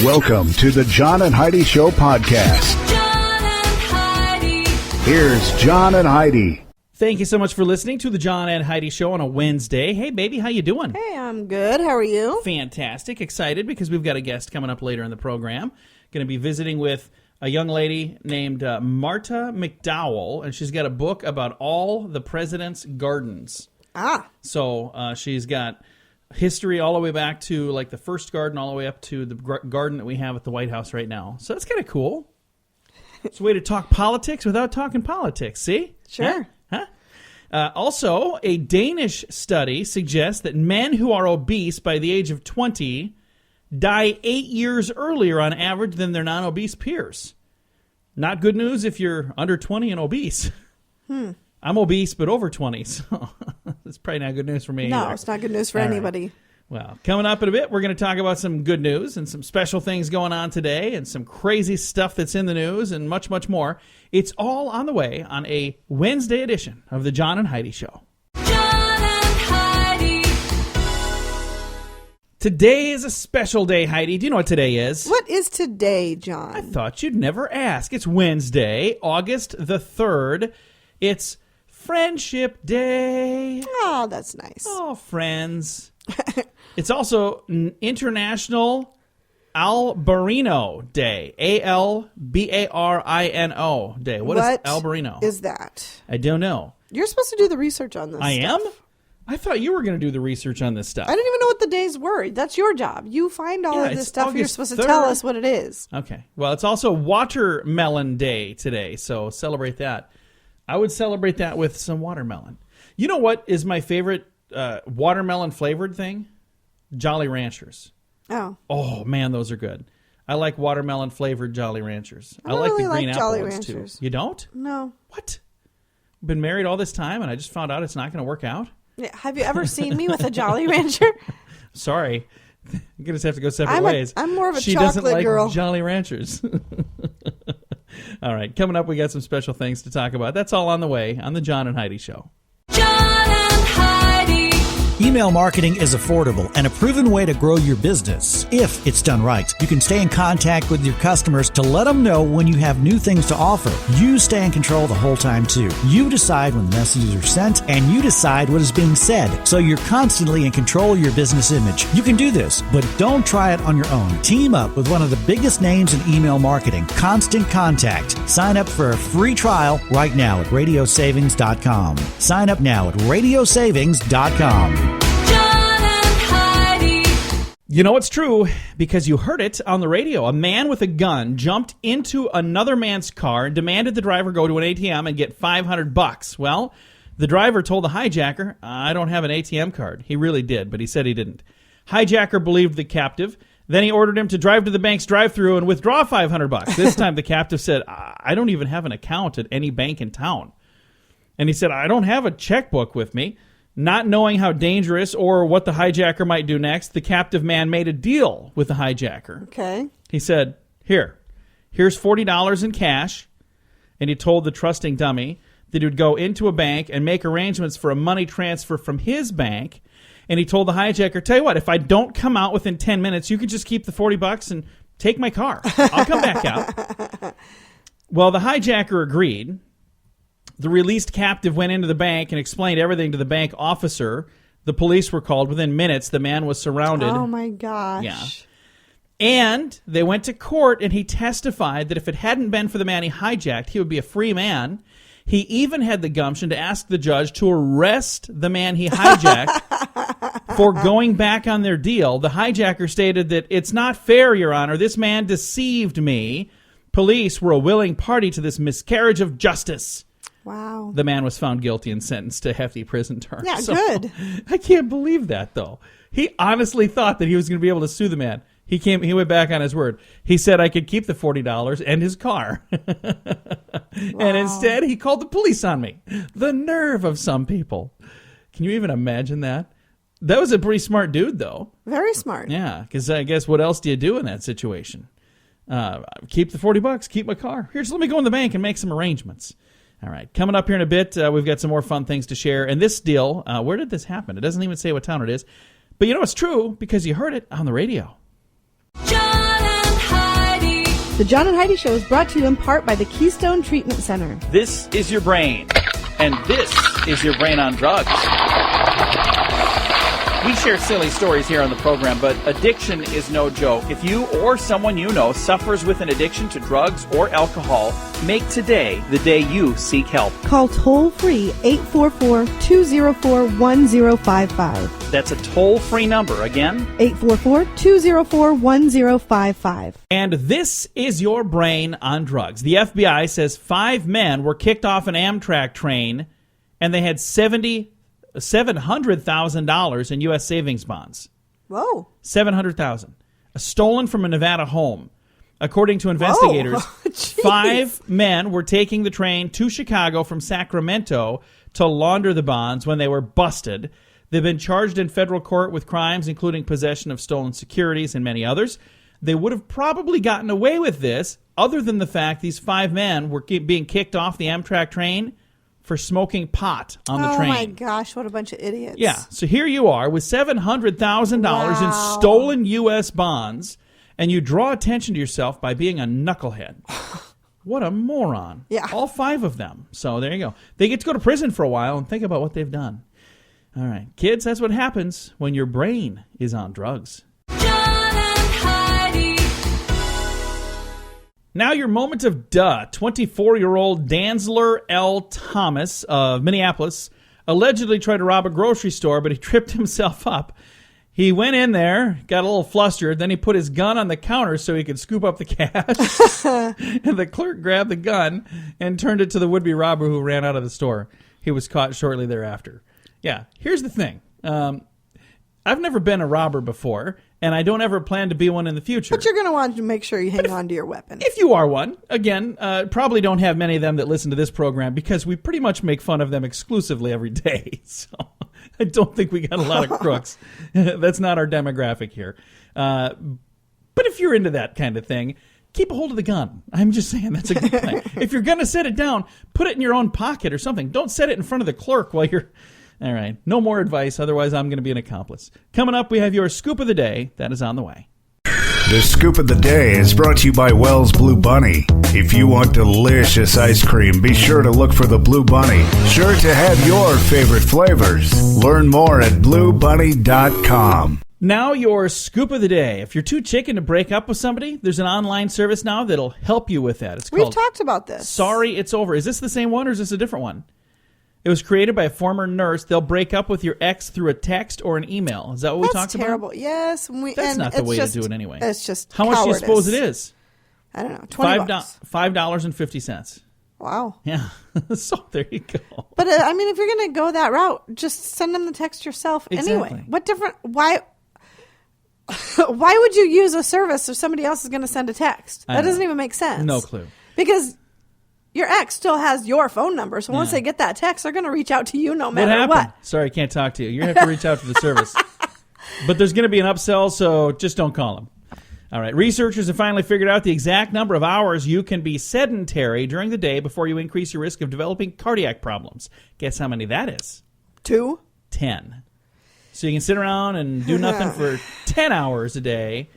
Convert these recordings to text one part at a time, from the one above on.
Welcome to the John and Heidi Show podcast. John and Heidi. Here's John and Heidi. Thank you so much for listening to the John and Heidi Show on a Wednesday. Hey, baby, how you doing? Hey, I'm good. How are you? Fantastic. Excited because we've got a guest coming up later in the program. Going to be visiting with a young lady named Marta McDowell, and she's got a book about all the president's gardens. So she's got history all the way back to like the first garden all the way up to the garden that we have at the White House right now. So that's kind of cool. It's a way to talk politics without talking politics, see? Sure. Huh? Also, a Danish study suggests that men who are obese by the age of 20 die 8 years earlier on average than their non-obese peers. Not good news if you're under 20 and obese. I'm obese, but over 20, so that's probably not good news for me either. It's not good news for All anybody. Right. Well, coming up in a bit, we're going to talk about some good news and some special things going on today and some crazy stuff that's in the news and much, much more. It's all on the way on a Wednesday edition of the John and Heidi Show. John and Heidi. Today is a special day, Heidi. Do you know what today is? What is today, John? I thought you'd never ask. It's Wednesday, August the 3rd. It's Friendship Day. Oh, that's nice. Oh, friends. It's also International Albarino Day. A-L-B-A-R-I-N-O Day. What is Albarino? Is that? I don't know. You're supposed to do the research on this I stuff. am? I thought you were going to do the research on this stuff. I didn't even know what the days were. That's your job. You find all of it's this stuff. You're August supposed 3rd. to tell us what it is. Okay. Well, it's also Watermelon Day today, so celebrate that. I would celebrate that with some watermelon. You know what is my favorite watermelon flavored thing? Jolly Ranchers. Oh, man, those are good. I like watermelon flavored Jolly Ranchers. I like really the green like apple Jolly ones Ranchers. too. You don't? No. What? Been married all this time and I just found out it's not going to work out? Yeah, have you ever seen me with a Jolly Rancher? Sorry. I'm going to have to go separate ways. I'm more of a she chocolate doesn't like girl. Jolly Ranchers. All right. Coming up, we got some special things to talk about. That's all on the way on the John and Heidi Show. John and Heidi. Email marketing is affordable and a proven way to grow your business. If it's done right, you can stay in contact with your customers to let them know when you have new things to offer. You stay in control the whole time, too. You decide when messages are sent, and you decide what is being said. So you're constantly in control of your business image. You can do this, but don't try it on your own. Team up with one of the biggest names in email marketing, Constant Contact. Sign up for a free trial right now at radiosavings.com. Sign up now at radiosavings.com. You know it's true because you heard it on the radio. A man with a gun jumped into another man's car and demanded the driver go to an ATM and get $500. Well, the driver told the hijacker, I don't have an ATM card. He really did, but he said he didn't. Hijacker believed the captive. Then he ordered him to drive to the bank's drive-thru and withdraw $500. This time the captive said, I don't even have an account at any bank in town. And he said, I don't have a checkbook with me. Not knowing how dangerous or what the hijacker might do next, the captive man made a deal with the hijacker. Okay. He said, here's $40 in cash. And he told the trusting dummy that he would go into a bank and make arrangements for a money transfer from his bank. And he told the hijacker, tell you what, if I don't come out within 10 minutes, you could just keep the $40 and take my car. I'll come back out. Well, the hijacker agreed. The released captive went into the bank and explained everything to the bank officer. The police were called. Within minutes, the man was surrounded. Oh, my gosh. Yeah. And they went to court, and he testified that if it hadn't been for the man he hijacked, he would be a free man. He even had the gumption to ask the judge to arrest the man he hijacked for going back on their deal. The hijacker stated that it's not fair, Your Honor. This man deceived me. Police were a willing party to this miscarriage of justice. Wow. The man was found guilty and sentenced to hefty prison terms. Yeah, good. I can't believe that, though. He honestly thought that he was going to be able to sue the man. He went back on his word. He said I could keep the $40 and his car. And instead, he called the police on me. The nerve of some people. Can you even imagine that? That was a pretty smart dude, though. Very smart. Yeah, because I guess what else do you do in that situation? Keep the $40, keep my car. Here, just let me go in the bank and make some arrangements. All right, coming up here in a bit, we've got some more fun things to share. And this deal, where did this happen? It doesn't even say what town it is. But you know it's true because you heard it on the radio. John and The John and Heidi Show is brought to you in part by the Keystone Treatment Center. This is your brain, and this is your brain on drugs. We share silly stories here on the program, but addiction is no joke. If you or someone you know suffers with an addiction to drugs or alcohol, make today the day you seek help. Call toll-free 844-204-1055. That's a toll-free number. Again, 844-204-1055. And this is your brain on drugs. The FBI says 5 men were kicked off an Amtrak train, and they had $700,000 in U.S. savings bonds. Whoa. $700,000. Stolen from a Nevada home. According to investigators, Jeez. 5 men were taking the train to Chicago from Sacramento to launder the bonds when they were busted. They've been charged in federal court with crimes including possession of stolen securities and many others. They would have probably gotten away with this other than the fact these 5 men were being kicked off the Amtrak train for smoking pot on the train. Oh my gosh, what a bunch of idiots. Yeah, so here you are with $700,000 in stolen U.S. bonds, and you draw attention to yourself by being a knucklehead. What a moron. Yeah. All 5 of them. So there you go. They get to go to prison for a while and think about what they've done. All right, kids, that's what happens when your brain is on drugs. John and Heidi. Now your moment of duh. 24-year-old Danzler L. Thomas of Minneapolis allegedly tried to rob a grocery store, but he tripped himself up. He went in there, got a little flustered, then he put his gun on the counter so he could scoop up the cash. And the clerk grabbed the gun and turned it to the would-be robber who ran out of the store. He was caught shortly thereafter. Yeah, here's the thing. I've never been a robber before, and I don't ever plan to be one in the future. But you're going to want to make sure you hang on to your weapon. If you are one, again, probably don't have many of them that listen to this program because we pretty much make fun of them exclusively every day. So I don't think we got a lot of crooks. That's not our demographic here. But if you're into that kind of thing, keep a hold of the gun. I'm just saying that's a good thing. If you're going to set it down, put it in your own pocket or something. Don't set it in front of the clerk while you're... All right. No more advice. Otherwise, I'm going to be an accomplice. Coming up, we have your scoop of the day. That is on the way. The Scoop of the Day is brought to you by Wells Blue Bunny. If you want delicious ice cream, be sure to look for the Blue Bunny. Sure to have your favorite flavors. Learn more at bluebunny.com. Now your scoop of the day. If you're too chicken to break up with somebody, there's an online service now that'll help you with that. It's We've called talked about this. Sorry, It's Over. Is this the same one or is this a different one? It was created by a former nurse. They'll break up with your ex through a text or an email. Is that what we talked That's terrible. Yes. That's not the way to do it anyway. It's just How much do you cowardice. suppose it is? I don't know. $20. $5.50. Wow. Yeah. So there you go. But I mean, if you're going to go that route, just send them the text yourself Exactly. anyway. What different? Why would you use a service if somebody else is going to send a text? I That know. doesn't even make sense. No clue. Because your ex still has your phone number, so once Yeah. they get that text, they're going to reach out to you no What matter happened? what. Sorry, I can't talk to you. You have to reach out to the service. But there's going to be an upsell, so just don't call them. All right. Researchers have finally figured out the exact number of hours you can be sedentary during the day before you increase your risk of developing cardiac problems. Guess how many that is? 2? 10. So you can sit around and do nothing for 10 hours a day,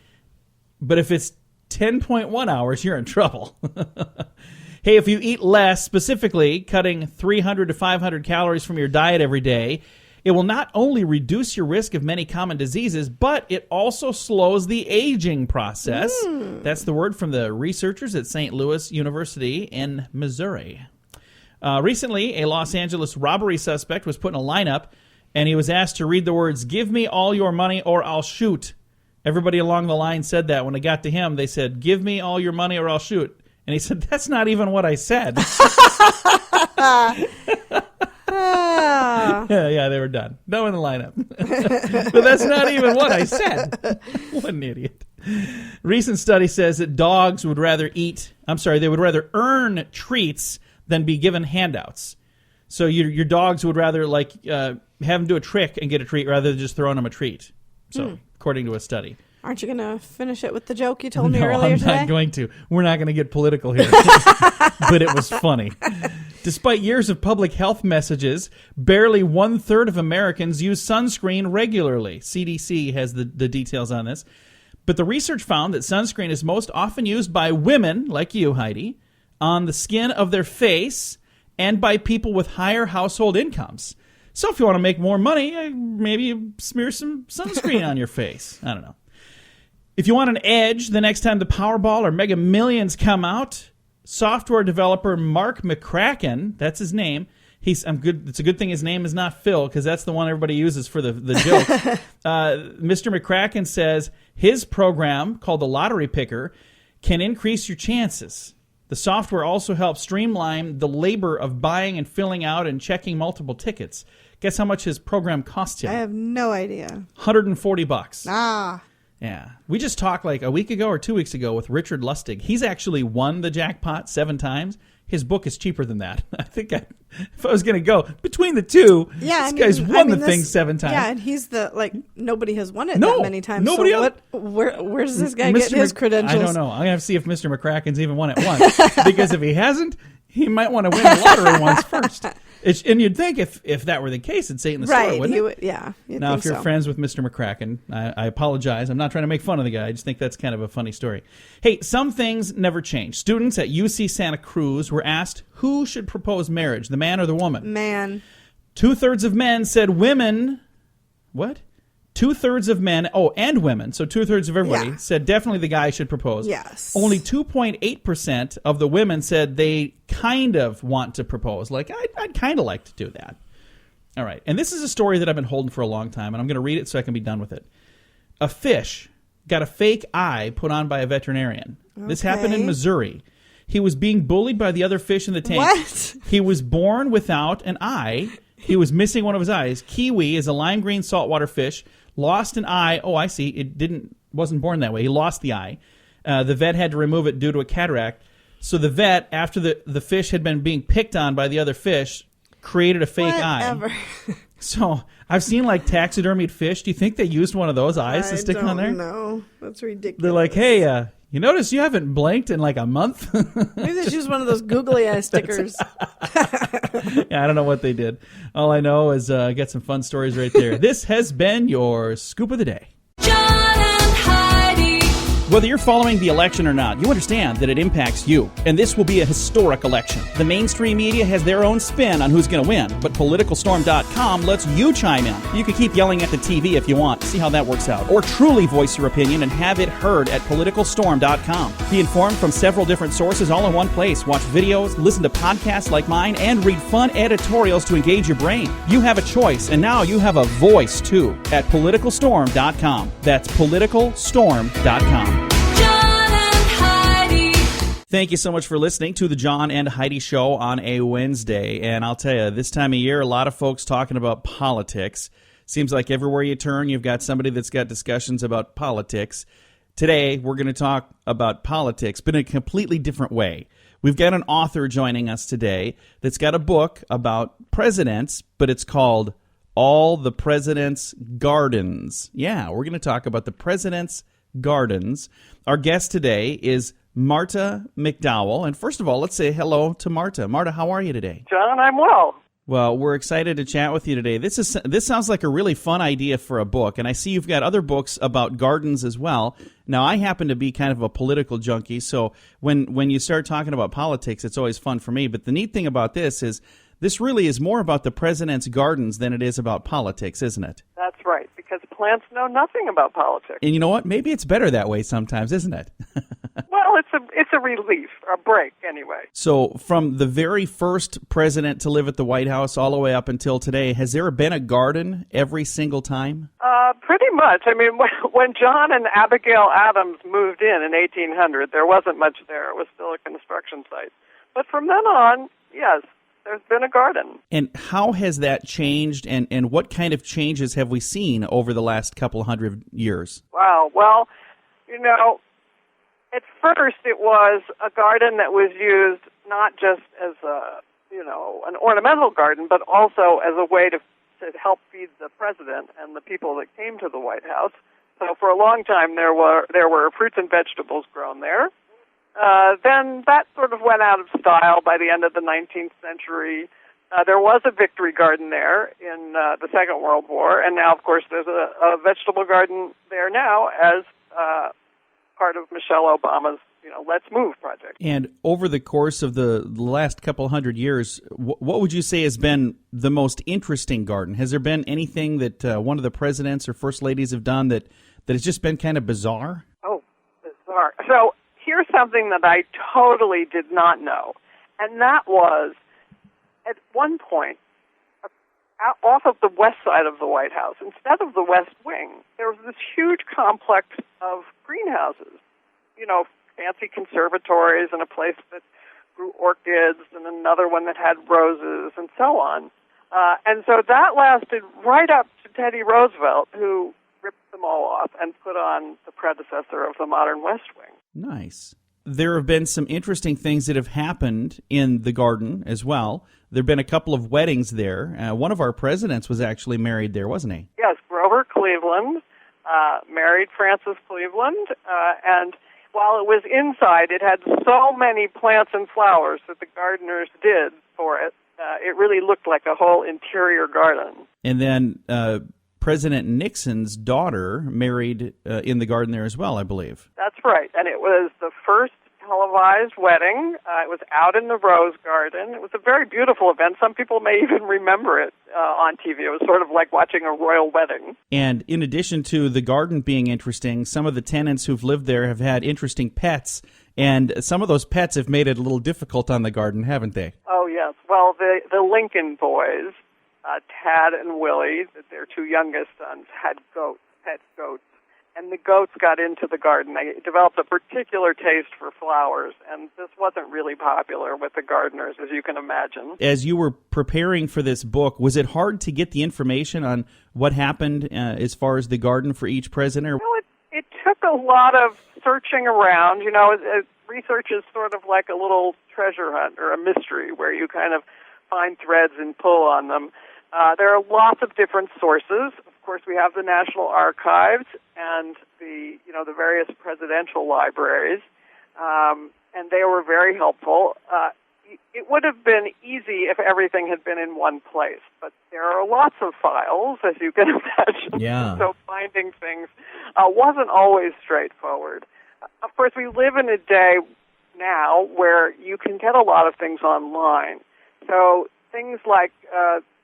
but if it's 10.1 hours, you're in trouble. Hey, if you eat less, specifically cutting 300 to 500 calories from your diet every day, it will not only reduce your risk of many common diseases, but it also slows the aging process. That's the word from the researchers at St. Louis University in Missouri. Recently, a Los Angeles robbery suspect was put in a lineup, and he was asked to read the words, "Give me all your money or I'll shoot." Everybody along the line said that. When it got to him, they said, "Give me all your money or I'll shoot." And he said, "That's not even what I said." Yeah, they were done. No in the lineup. But that's not even what I said. What an idiot. Recent study says that dogs would rather they would rather earn treats than be given handouts. So your dogs would rather have them do a trick and get a treat rather than just throwing them a treat. So, according to a study. Aren't you going to finish it with the joke you told me No, earlier I'm today? not going to. We're not going to get political here. But it was funny. Despite years of public health messages, barely 1/3 of Americans use sunscreen regularly. CDC has the details on this. But the research found that sunscreen is most often used by women, like you, Heidi, on the skin of their face and by people with higher household incomes. So if you want to make more money, maybe you smear some sunscreen on your face. I don't know. If you want an edge the next time the Powerball or Mega Millions come out, software developer Mark McCracken, that's his name. It's a good thing his name is not Phil, because that's the one everybody uses for the jokes. Mr. McCracken says his program, called the Lottery Picker, can increase your chances. The software also helps streamline the labor of buying and filling out and checking multiple tickets. Guess how much his program costs you? I have no idea. $140. Ah. Yeah. We just talked like a week ago or 2 weeks ago with Richard Lustig. He's actually won the jackpot 7 times. His book is cheaper than that. I think if I was going to go between the two, this guy's won the thing 7 times. Yeah, and he's nobody has won it that many times. Nobody so else. Where does this guy get his credentials? I don't know. I'm going to have to see if Mr. McCracken's even won it once. Because if he hasn't, he might want to win the lottery once first. And you'd think if that were the case, it'd say it in the store, wouldn't it? Yeah. Now, if you're friends with Mr. McCracken, I apologize. I'm not trying to make fun of the guy. I just think that's kind of a funny story. Hey, some things never change. Students at UC Santa Cruz were asked who should propose marriage, the man or the woman. Man. 2/3 of men said women. What? 2/3 of men, and women, so 2/3 of everybody said definitely the guy should propose. Yes. Only 2.8% of the women said they kind of want to propose. Like, I'd kind of like to do that. All right. And this is a story that I've been holding for a long time, and I'm going to read it so I can be done with it. A fish got a fake eye put on by a veterinarian. Okay. This happened in Missouri. He was being bullied by the other fish in the tank. What? He was born without an eye. He was missing one of his eyes. Kiwi is a lime green saltwater fish. Lost an eye. Oh, I see. It wasn't born that way. He lost the eye. The vet had to remove it due to a cataract. So the vet, after the fish had been being picked on by the other fish, created a fake eye. So I've seen like taxidermied fish. Do you think they used one of those eyes to stick on there? No, that's ridiculous. They're like, hey, you notice you haven't blinked in like a month? Maybe they used one of those googly eye stickers. Yeah, I don't know what they did. All I know is I got some fun stories right there. This has been your Scoop of the Day. John and Heidi. Whether you're following the election or not, you understand that it impacts you. And this will be a historic election. The mainstream media has their own spin on who's going to win, but PoliticalStorm.com lets you chime in. You can keep yelling at the TV if you want. See how that works out. Or truly voice your opinion and have it heard at PoliticalStorm.com. Be informed from several different sources all in one place. Watch videos, listen to podcasts like mine, and read fun editorials to engage your brain. You have a choice, and now you have a voice, too, at PoliticalStorm.com. That's PoliticalStorm.com. Thank you so much for listening to the John and Heidi Show on a Wednesday. And I'll tell you, this time of year, a lot of folks talking about politics. Seems like everywhere you turn, you've got somebody that's got discussions about politics. Today, we're going to talk about politics, but in a completely different way. We've got an author joining us today that's got a book about presidents, but it's called All the President's Gardens. Yeah, we're going to talk about the President's Gardens. Our guest today is Marta McDowell. And first of all, let's say hello to Marta. Marta, how are you today? John, I'm well. Well, we're excited to chat with you today. This sounds like a really fun idea for a book, and I see you've got other books about gardens as well. Now, I happen to be kind of a political junkie, so when you start talking about politics, it's always fun for me. But the neat thing about this is this really is more about the president's gardens than it is about politics, isn't it? That's right, because plants know nothing about politics. And you know what? Maybe it's better that way sometimes, isn't it? Well, it's a relief, a break anyway. So from the very first president to live at the White House all the way up until today, has there been a garden every single time? Pretty much. I mean, when John and Abigail Adams moved in 1800, there wasn't much there. It was still a construction site. But from then on, yes, there's been a garden. And how has that changed, and what kind of changes have we seen over the last couple hundred years? Wow. Well, at first it was a garden that was used not just as an ornamental garden, but also as a way to help feed the president and the people that came to the White House. So for a long time there were fruits and vegetables grown there. Then that sort of went out of style by the end of the 19th century. There was a victory garden there in the Second World War, and now, of course, there's a vegetable garden there now as part of Michelle Obama's Let's Move project. And over the course of the last couple hundred years, what would you say has been the most interesting garden? Has there been anything that one of the presidents or first ladies have done that has just been kind of bizarre? Oh, bizarre. So here's something that I totally did not know, and that was, at one point, off of the west side of the White House, instead of the West Wing, there was this huge complex of greenhouses, fancy conservatories and a place that grew orchids and another one that had roses and so on. And so that lasted right up to Teddy Roosevelt, who ripped them all off and put on the predecessor of the modern West Wing. Nice. There have been some interesting things that have happened in the garden as well. There have been a couple of weddings there. One of our presidents was actually married there, wasn't he? Yes, Grover Cleveland married Frances Cleveland, and while it was inside, it had so many plants and flowers that the gardeners did for it. It really looked like a whole interior garden. And then President Nixon's daughter married in the garden there as well, I believe. That's right, and it was the first televised wedding. It was out in the Rose Garden. It was a very beautiful event. Some people may even remember it on TV. It was sort of like watching a royal wedding. And in addition to the garden being interesting, some of the tenants who've lived there have had interesting pets, and some of those pets have made it a little difficult on the garden, haven't they? Oh, yes. Well, the Lincoln boys, Tad and Willie, their two youngest sons, had pet goats. And the goats got into the garden. They developed a particular taste for flowers, and this wasn't really popular with the gardeners, as you can imagine. As you were preparing for this book, was it hard to get the information on what happened as far as the garden for each president? Well, it took a lot of searching around. Research is sort of like a little treasure hunt or a mystery where you kind of find threads and pull on them. There are lots of different sources. Of course, we have the National Archives and the various presidential libraries, and they were very helpful. It would have been easy if everything had been in one place, but there are lots of files, as you can imagine. Yeah. So finding things wasn't always straightforward. Of course, we live in a day now where you can get a lot of things online. So things like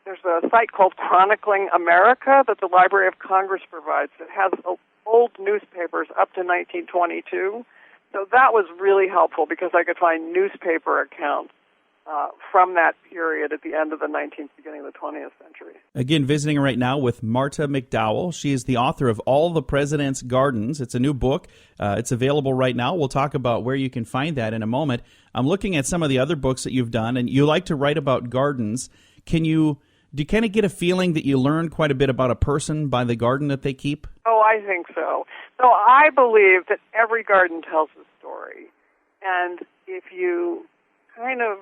there's a site called Chronicling America that the Library of Congress provides that has old newspapers up to 1922. So that was really helpful because I could find newspaper accounts from that period at the end of the 19th, beginning of the 20th century. Again, visiting right now with Marta McDowell. She is the author of All the President's Gardens. It's a new book. It's available right now. We'll talk about where you can find that in a moment. I'm looking at some of the other books that you've done, and you like to write about gardens. Do you kind of get a feeling that you learn quite a bit about a person by the garden that they keep? Oh, I think so. So I believe that every garden tells a story. And if you kind of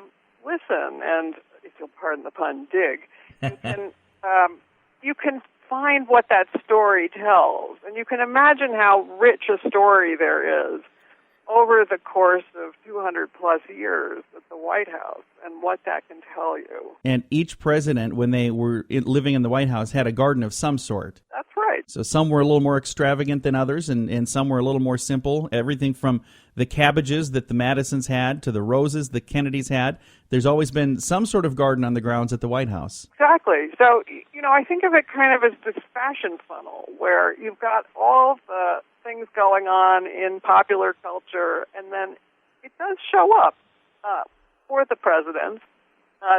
listen and, if you'll pardon the pun, dig, you can find what that story tells. And you can imagine how rich a story there is over the course of 200-plus years at the White House and what that can tell you. And each president, when they were living in the White House, had a garden of some sort. That's right. So some were a little more extravagant than others, and some were a little more simple. Everything from the cabbages that the Madisons had to the roses the Kennedys had. There's always been some sort of garden on the grounds at the White House. Exactly. So, I think of it kind of as this fashion funnel where you've got all the things going on in popular culture, and then it does show up for the presidents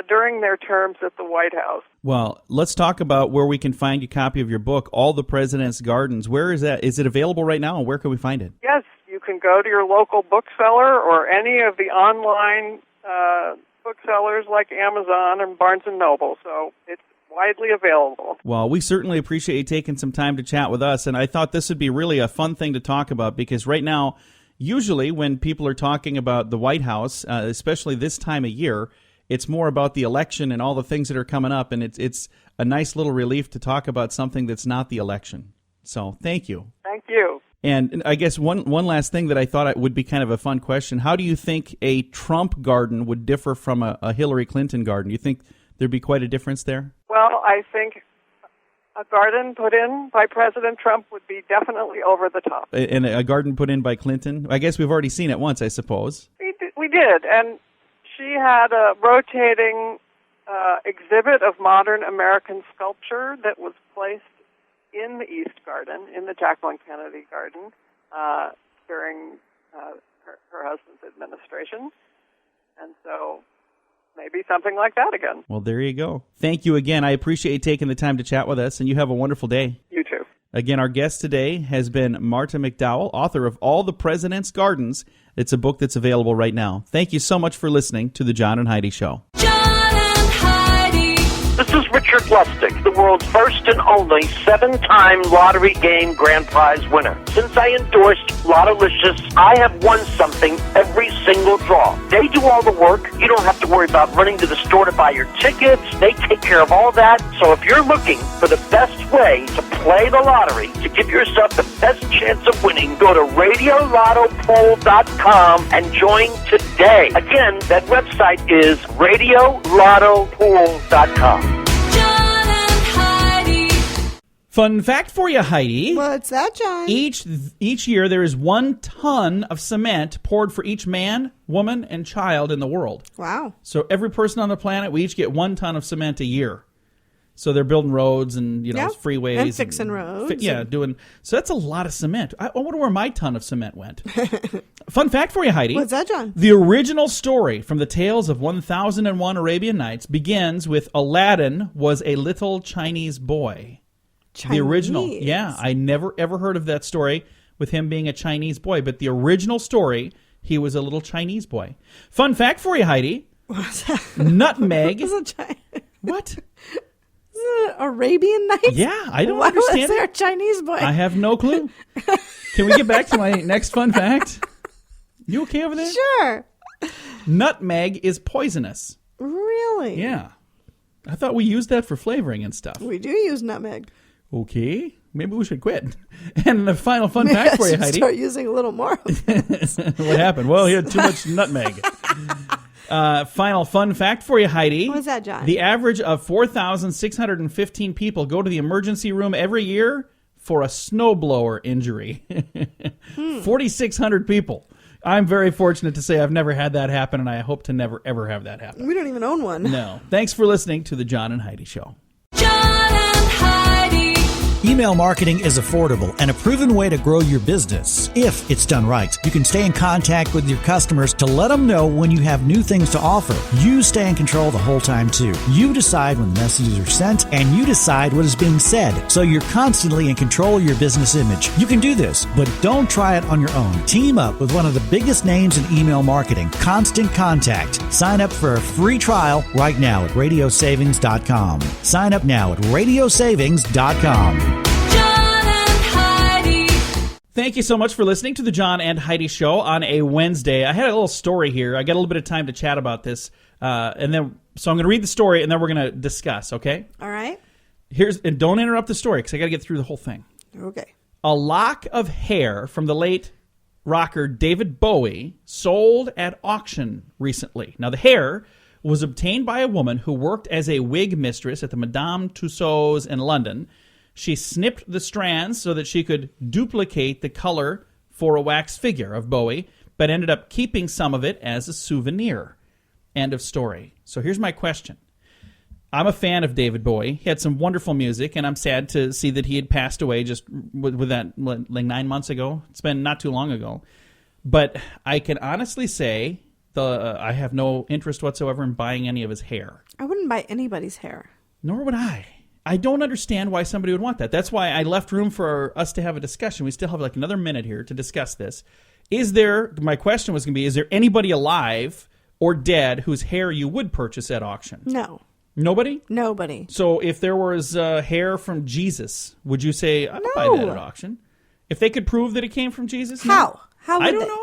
during their terms at the White House. Well, let's talk about where we can find a copy of your book, All the President's Gardens. Where is that? Is it available right now, and where can we find it? Yes, you can go to your local bookseller or any of the online booksellers like Amazon and Barnes & Noble, so it's widely available. Well, we certainly appreciate you taking some time to chat with us, and I thought this would be really a fun thing to talk about because right now, usually when people are talking about the White House, especially this time of year, it's more about the election and all the things that are coming up, and it's a nice little relief to talk about something that's not the election. So thank you. Thank you. And I guess one last thing that I thought would be kind of a fun question. How do you think a Trump garden would differ from a Hillary Clinton garden? Do you think there'd be quite a difference there? Well, I think a garden put in by President Trump would be definitely over the top. And a garden put in by Clinton? I guess we've already seen it once, I suppose. We did, and she had a rotating exhibit of modern American sculpture that was placed in the East Garden, in the Jacqueline Kennedy Garden, during her husband's administration. And so maybe something like that again. Well, there you go. Thank you again. I appreciate you taking the time to chat with us, and you have a wonderful day. You too. Again, our guest today has been Marta McDowell, author of All the President's Gardens. It's a book that's available right now. Thank you so much for listening to The John and Heidi Show. John and Heidi. This is Richard Lustig, the world's first and only 7-time lottery game grand prize winner. Since I endorsed Lottolicious, I have won something every single draw. They do all the work. You don't have to worry about running to the store to buy your tickets. They take care of all that. So if you're looking for the best way to play the lottery, to give yourself the best chance of winning, go to RadioLottoPool.com and join today. Again, that website is RadioLottoPool.com. John and Heidi. Fun fact for you, Heidi. What's that, John? Each year there is 1 ton of cement poured for each man, woman, and child in the world. Wow. So every person on the planet, we each get 1 ton of cement a year. So they're building roads and freeways and fixing roads. So that's a lot of cement. I wonder where my ton of cement went. Fun fact for you, Heidi. What's that, John? The original story from the Tales of 1001 Arabian Nights begins with Aladdin was a little Chinese boy. Chinese. The original. Yeah, I never ever heard of that story with him being a Chinese boy, but the original story, he was a little Chinese boy. Fun fact for you, Heidi. What's that? Nutmeg. Is What? it Arabian Nights? Yeah, I don't Why understand. was there a Chinese boy? I have no clue. Can we get back to my next fun fact? You okay over there? Sure. Nutmeg is poisonous. Really? Yeah. I thought we used that for flavoring and stuff. We do use nutmeg. Okay. Maybe we should quit. And the final fun fact for you, Heidi. Start using a little more. What happened? Well, he had too much nutmeg. Final fun fact for you, Heidi. What's that, John? The average of 4,615 people go to the emergency room every year for a snowblower injury. 4,600 people. I'm very fortunate to say I've never had that happen, and I hope to never, ever have that happen. We don't even own one. No. Thanks for listening to The John and Heidi Show. John and Heidi. Email marketing is affordable and a proven way to grow your business. If it's done right, you can stay in contact with your customers to let them know when you have new things to offer. You stay in control the whole time, too. You decide when the messages are sent, and you decide what is being said. So you're constantly in control of your business image. You can do this, but don't try it on your own. Team up with one of the biggest names in email marketing, Constant Contact. Sign up for a free trial right now at radiosavings.com. Sign up now at radiosavings.com. Thank you so much for listening to the John and Heidi Show on a Wednesday. I had a little story here. I got a little bit of time to chat about this, so I'm going to read the story and then we're going to discuss. Okay? All right. And don't interrupt the story because I got to get through the whole thing. Okay. A lock of hair from the late rocker David Bowie sold at auction recently. Now the hair was obtained by a woman who worked as a wig mistress at the Madame Tussauds in London. She snipped the strands so that she could duplicate the color for a wax figure of Bowie, but ended up keeping some of it as a souvenir. End of story. So here's my question. I'm a fan of David Bowie. He had some wonderful music, and I'm sad to see that he had passed away just with that, like 9 months ago. It's been not too long ago. But I can honestly say I have no interest whatsoever in buying any of his hair. I wouldn't buy anybody's hair. Nor would I. I don't understand why somebody would want that. That's why I left room for us to have a discussion. We still have like another minute here to discuss this. My question was going to be, is there anybody alive or dead whose hair you would purchase at auction? No. Nobody? Nobody. So if there was hair from Jesus, would you say, I would buy that at auction? If they could prove that it came from Jesus? How? No. How would I don't they? know.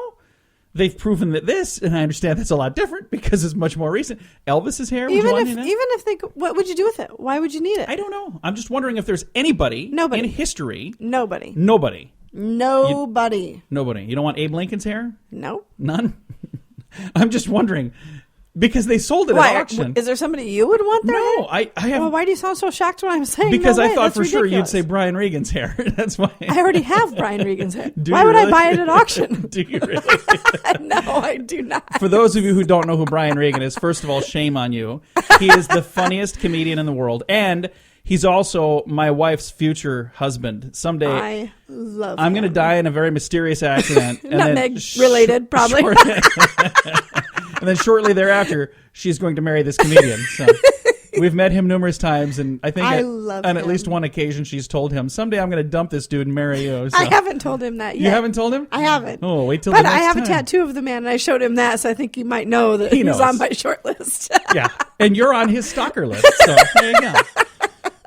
They've proven that this, and I understand that's a lot different because it's much more recent. Elvis's hair, Even if they, what would you do with it? Why would you need it? I don't know. I'm just wondering if there's anybody in history. Nobody. You don't want Abe Lincoln's hair? Nope. None? I'm just wondering. Because they sold it Why? at auction. Is there somebody you would want their No, hair? I have... Well, why do you sound so shocked when I'm saying Because no I way? thought That's for sure you'd ridiculous. say Brian Regan's hair. That's why. I already have Brian Regan's hair. Do Why you would really? I buy it at auction? Do you really? No, I do not. For those of you who don't know who Brian Regan is, first of all, shame on you. He is the funniest comedian in the world. And he's also my wife's future husband. Someday I love I'm going to him. die in a very mysterious accident. And Nutmeg related, probably. And then shortly thereafter, she's going to marry this comedian. So we've met him numerous times, and I think I at, love on at him. least one occasion she's told him, someday I'm going to dump this dude and marry you. So. I haven't told him that yet. You haven't told him? I haven't. Oh, wait till But the next I have time. a tattoo of the man, and I showed him that, so I think you might know that He he's knows. on my short list. Yeah, and you're on his stalker list, so there you go.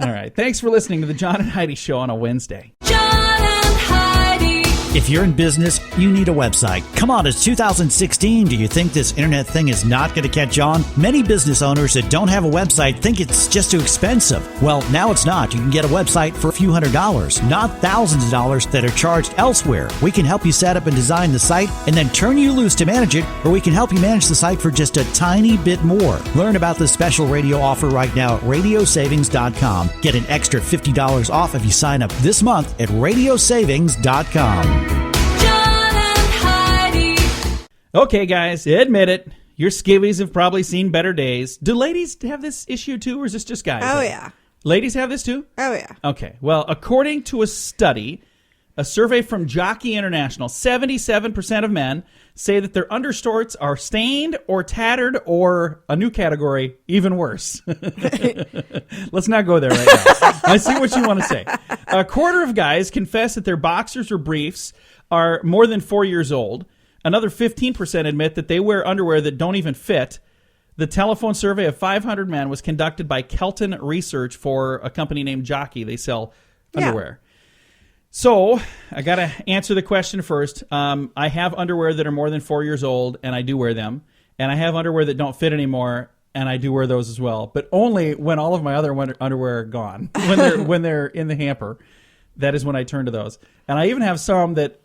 All right, thanks for listening to the John and Heidi Show on a Wednesday. John and Heidi. If you're in business, you need a website. Come on, it's 2016. Do you think this internet thing is not going to catch on? Many business owners that don't have a website think it's just too expensive. Well, now it's not. You can get a website for a few $100s, not thousands of dollars that are charged elsewhere. We can help you set up and design the site and then turn you loose to manage it, or we can help you manage the site for just a tiny bit more. Learn about this special radio offer right now at radiosavings.com. Get an extra $50 off if you sign up this month at radiosavings.com. John and Heidi. Okay, guys, admit it. Your skivvies have probably seen better days. Do ladies have this issue too, or is this just guys? Oh, yeah. Ladies have this too? Oh, yeah. Okay. Well, according to a study, a survey from Jockey International, 77% of men say that their undershorts are stained or tattered, or a new category, even worse. Let's not go there right now. I see what you want to say. A quarter of guys confess that their boxers or briefs are more than 4 years old. Another 15% admit that they wear underwear that don't even fit. The telephone survey of 500 men was conducted by Kelton Research for a company named Jockey. They sell underwear. So I got to answer the question first. I have underwear that are more than 4 years old, and I do wear them. And I have underwear that don't fit anymore, and I do wear those as well. But only when all of my other underwear are gone. When they're in the hamper, that is when I turn to those. And I even have some that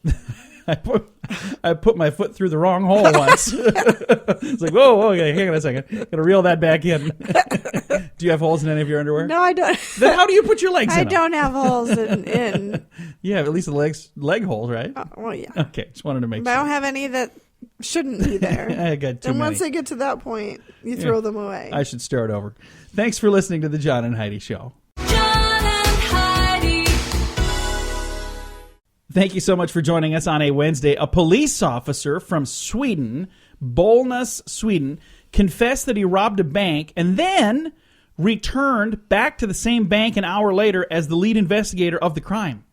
I put my foot through the wrong hole once. It's like, whoa, okay, hang on a second. Gotta reel that back in. Do you have holes in any of your underwear? No, I don't. Then how do you put your legs in I them? don't have holes in. You have at least the leg holes, right? Well, yeah. Okay, just wanted to make But I sure. don't have any that shouldn't be there. I got too And many. once they get to that point, you throw them away. I should start over. Thanks for listening to the John and Heidi Show. John and Heidi. Thank you so much for joining us on a Wednesday. A police officer from Sweden, Bollnäs, Sweden, confessed that he robbed a bank and then returned back to the same bank an hour later as the lead investigator of the crime.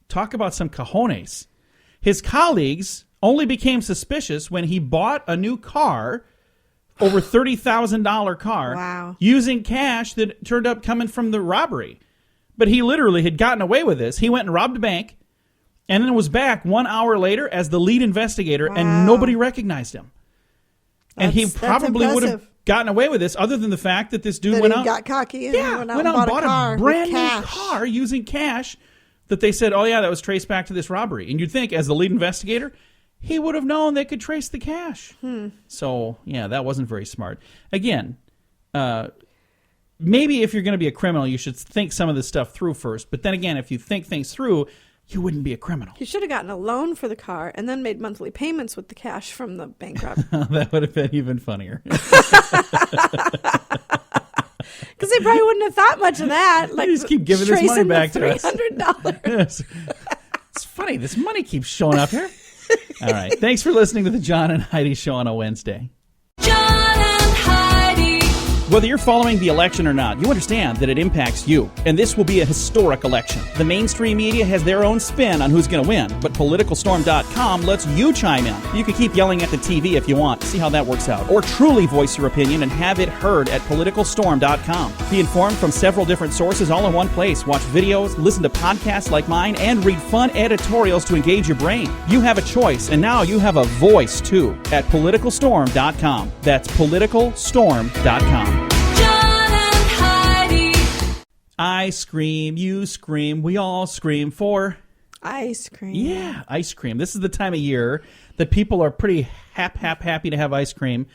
Talk about some cojones. His colleagues only became suspicious when he bought a new car, over $30,000 car, Wow. using cash that turned up coming from the robbery. But he literally had gotten away with this. He went and robbed a bank, and then was back 1 hour later as the lead investigator, and Wow. nobody recognized him. And he That's probably would have impressive. gotten away with this, other than the fact that this dude That went he out. got cocky and Yeah, went out and bought a car brand with new cash. car using cash that they said, oh yeah, that was traced back to this robbery. And you'd think, as the lead investigator, he would have known they could trace the cash. So yeah, that wasn't very smart. Again, maybe if you're going to be a criminal, you should think some of this stuff through first. But then again, if you think things through, you wouldn't be a criminal. He should have gotten a loan for the car and then made monthly payments with the cash from the bank robbery. That would have been even funnier. Because they probably wouldn't have thought much of that. Like, Just keep giving this money tracing back the to us. $300. It's funny. This money keeps showing up here. All right. Thanks for listening to the John and Heidi Show on a Wednesday. John and Heidi. Whether you're following the election or not, you understand that it impacts you. And this will be a historic election. The mainstream media has their own spin on who's going to win, but PoliticalStorm.com lets you chime in. You can keep yelling at the TV if you want. See how that works out. Or truly voice your opinion and have it heard at PoliticalStorm.com. Be informed from several different sources all in one place. Watch videos, listen to podcasts like mine, and read fun editorials to engage your brain. You have a choice, and now you have a voice too at PoliticalStorm.com. That's PoliticalStorm.com. John and Heidi. I scream, you scream, we all scream for... Ice cream. Yeah, ice cream. This is the time of year that people are pretty happy to have ice cream.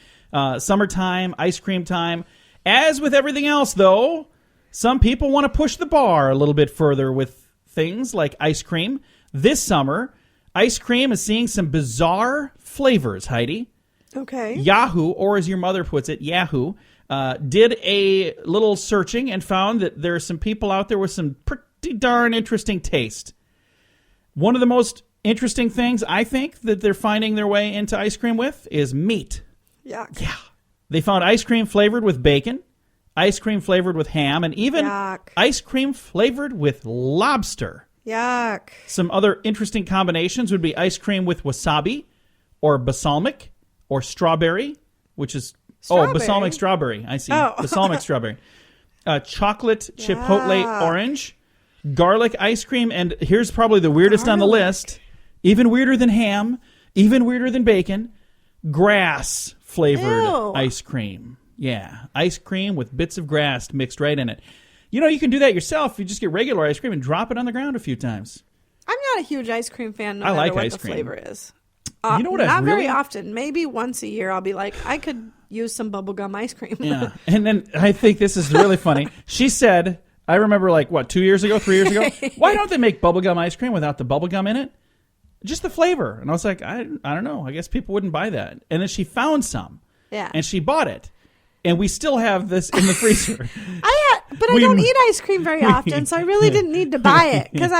Summertime, ice cream time. As with everything else, though, some people want to push the bar a little bit further with things like ice cream. This summer, ice cream is seeing some bizarre flavors, Heidi. Okay. Yahoo, or as your mother puts it, Yahoo, did a little searching and found that there are some people out there with some pretty darn interesting taste. One of the most interesting things, I think, that they're finding their way into ice cream with is meat. Yuck. Yeah. They found ice cream flavored with bacon, ice cream flavored with ham, and even Yuck. ice cream flavored with lobster. Yuck. Some other interesting combinations would be ice cream with wasabi, or balsamic, or strawberry, which is... Strawberry? Oh, balsamic strawberry. I see. Oh. Balsamic strawberry. Chocolate chipotle Yuck. orange, garlic ice cream, and here's probably the weirdest on the Garlic. list, even weirder than ham, even weirder than bacon, grass flavored Ew. ice cream. Yeah, ice cream with bits of grass mixed right in it. You know, you can do that yourself. You just get regular ice cream and drop it on the ground a few times. I'm not a huge ice cream fan, no I matter like what ice the cream. flavor is. You know what I Not very really- often. Maybe once a year I'll be like, I could use some bubblegum ice cream. Yeah. And then I think this is really funny. She said, I remember 2 years ago, 3 years ago, why don't they make bubblegum ice cream without the bubblegum in it? Just the flavor. And I was like, I don't know. I guess people wouldn't buy that. And then she found some. Yeah. And she bought it. And we still have this in the freezer. But I We- don't eat ice cream very often, so I really didn't need to buy it. Because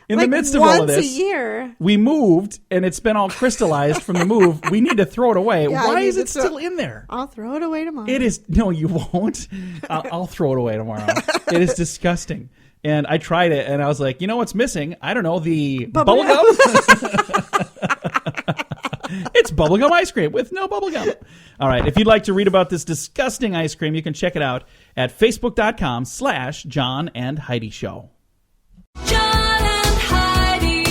In the midst of all of once a this, year. we moved, and it's been all crystallized from the move. We need to throw it away. Yeah, I Why need is to it still in there? I'll throw it away tomorrow. It is. No, you won't. I'll throw it away tomorrow. It is disgusting. And I tried it, and I was like, you know what's missing? I don't know, the bubblegum? It's bubblegum ice cream with no bubblegum. All right. If you'd like to read about this disgusting ice cream, you can check it out at facebook.com/John and Heidi Show. John and Heidi.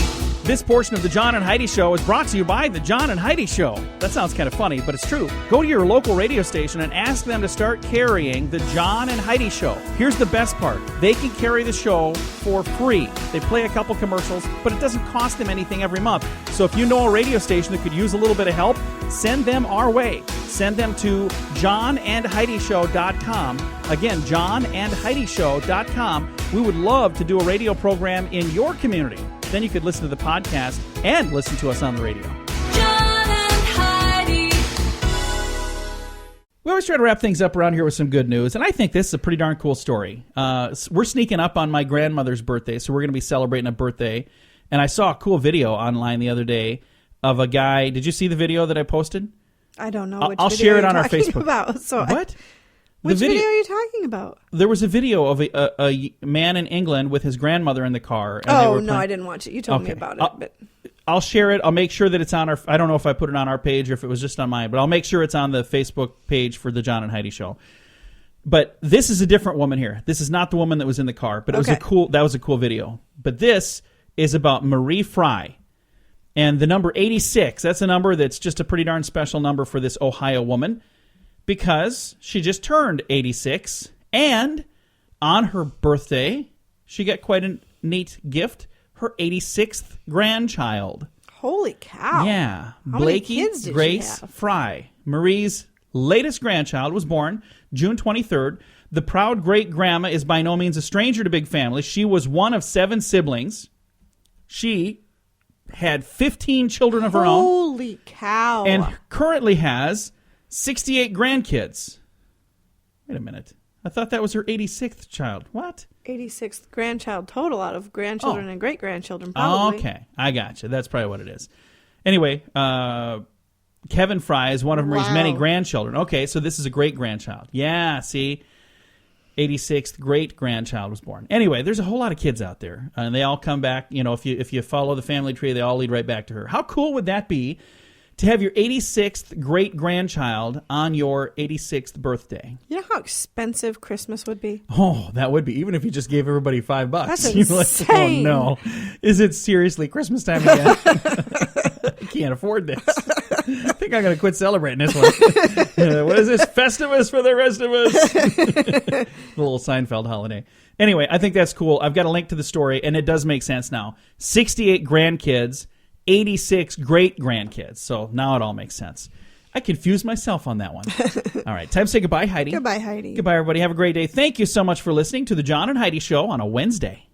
This portion of the John and Heidi Show is brought to you by the John and Heidi Show. That sounds kind of funny, but it's true. Go to your local radio station and ask them to start carrying the John and Heidi Show. Here's the best part. They can carry the show for free. They play a couple commercials, but it doesn't cost them anything every month. So if you know a radio station that could use a little bit of help, send them our way. Send them to johnandheidishow.com. Again, johnandheidishow.com. We would love to do a radio program in your community. Then you could listen to the podcast and listen to us on the radio. John and Heidi. We always try to wrap things up around here with some good news, and I think this is a pretty darn cool story. We're sneaking up on my grandmother's birthday, so we're going to be celebrating a birthday. And I saw a cool video online the other day of a guy. Did you see the video that I posted? I don't know which I'll video share it you're on our talking Facebook. About, so What? Which The video are you talking about? There was a video of a man in England with his grandmother in the car. And they Oh, were no, playing- I didn't watch it. You told me Okay. about it. But I'll share it. I'll make sure that it's on our... I don't know if I put it on our page or if it was just on mine, but I'll make sure it's on the Facebook page for the John and Heidi Show. But this is a different woman here. This is not the woman that was in the car, but it was Okay. that was a cool video. But this is about Marie Fry. And the number 86, that's a number that's just a pretty darn special number for this Ohio woman because she just turned 86. And on her birthday, she got quite a neat gift, her 86th grandchild. holy cow. Yeah. How many Blakey kids did she Grace have? Fry. Marie's latest grandchild was born June 23rd. The proud great-grandma is by no means a stranger to big families. She was one of 7 siblings. She had 15 children of her own Holy cow. and currently has 68 grandkids. Wait a minute. I thought that was her 86th child. What? 86th grandchild total out of grandchildren Oh. and great-grandchildren, probably. Okay. I gotcha. That's probably what it is. Anyway, Kevin Fry is one of Marie's Wow. many grandchildren. Okay, so this is a great-grandchild. Yeah, see? 86th great-grandchild was born. Anyway, there's a whole lot of kids out there, and they all come back. You know, if you follow the family tree, they all lead right back to her. How cool would that be to have your 86th great-grandchild on your 86th birthday? You know how expensive Christmas would be? Oh, that would be, even if you just gave everybody $5. That's You're like, insane. oh, no. Is it seriously Christmas time again? I can't afford this. I think I'm going to quit celebrating this one. What is this? Festivus for the rest of us. The little Seinfeld holiday. Anyway, I think that's cool. I've got a link to the story, and it does make sense now. 68 grandkids 86 great-grandkids. So now it all makes sense. I confused myself on that one. All right, time to say goodbye, Heidi. Goodbye, Heidi. Goodbye, everybody. Have a great day. Thank you so much for listening to the John and Heidi Show on a Wednesday.